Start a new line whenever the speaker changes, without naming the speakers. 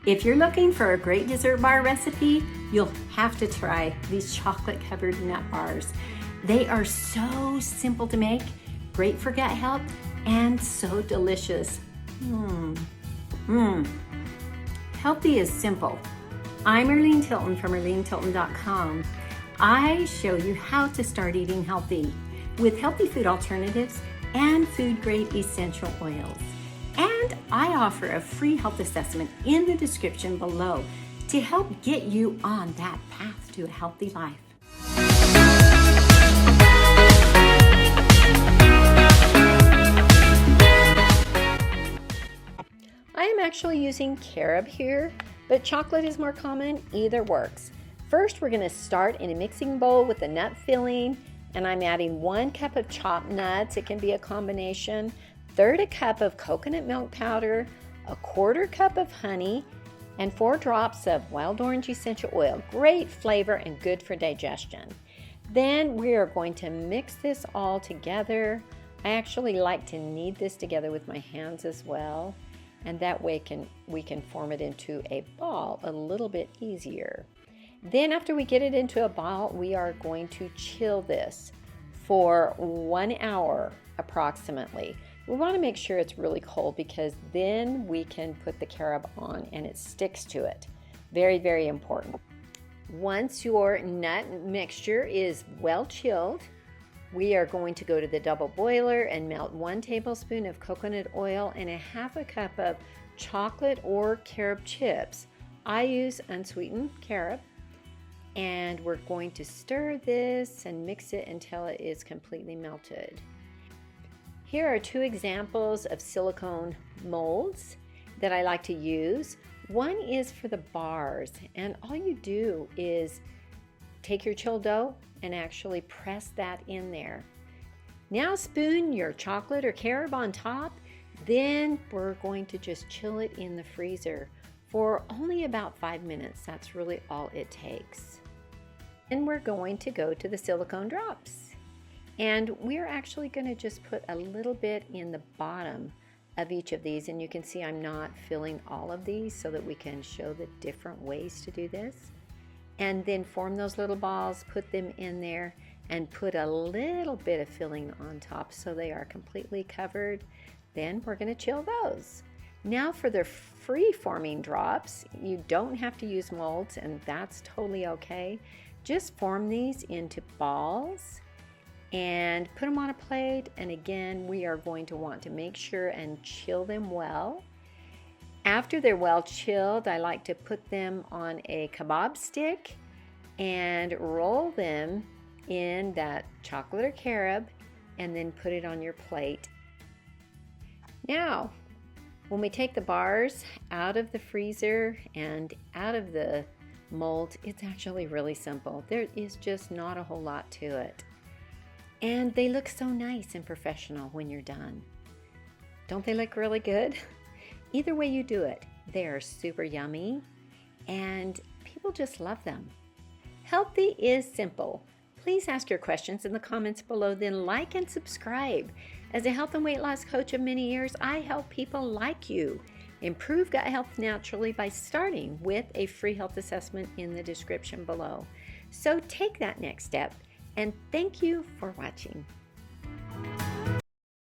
If you're looking for a great dessert bar recipe, you'll have to try these chocolate covered nut bars. They are so simple to make, great for gut health, and so delicious. Healthy is simple. I'm Erleen Tilton from ErleenTilton.com. I show you how to start eating healthy with healthy food alternatives and food-grade essential oils. And I offer a free health assessment in the description below to help get you on that path to a healthy life. I am actually using carob here, but chocolate is more common. Either works. First, we're going to start in a mixing bowl with the nut filling, and I'm adding 1 cup of chopped nuts. It can be a combination. Third, a cup of coconut milk powder, 1/4 cup of honey, and 4 drops of wild orange essential oil. Great flavor and good for digestion. Then we are going to mix this all together. I actually like to knead this together with my hands as well, and that way we can form it into a ball a little bit easier. Then after we get it into a ball, we are going to chill this for 1 hour approximately. We want to make sure it's really cold because then we can put the carob on and it sticks to it. Very, very important. Once your nut mixture is well chilled, we are going to go to the double boiler and melt 1 tablespoon of coconut oil and 1/2 cup of chocolate or carob chips. I use unsweetened carob. And we're going to stir this and mix it until it is completely melted. Here are 2 examples of silicone molds that I like to use. One is for the bars, and all you do is take your chilled dough and actually press that in there. Now spoon your chocolate or carob on top. Then we're going to just chill it in the freezer for only about 5 minutes. That's really all it takes. Then we're going to go to the silicone drops. And we're actually going to just put a little bit in the bottom of each of these. And you can see I'm not filling all of these so that we can show the different ways to do this. And then form those little balls, put them in there, and put a little bit of filling on top so they are completely covered. Then we're going to chill those. Now for the free-forming drops, you don't have to use molds, and that's totally okay. Just form these into balls and put them on a plate. And again, we are going to want to make sure and chill them well. After they're well chilled, I like to put them on a kebab stick and roll them in that chocolate or carob and then put it on your plate. Now, when we take the bars out of the freezer and out of the mold, it's actually really simple. There is just not a whole lot to it. And they look so nice and professional when you're done. Don't they look really good? Either way you do it, they are super yummy and people just love them. Healthy is simple. Please ask your questions in the comments below, then like and subscribe. As a health and weight loss coach of many years, I help people like you improve gut health naturally by starting with a free health assessment in the description below. So take that next step, and thank you for watching.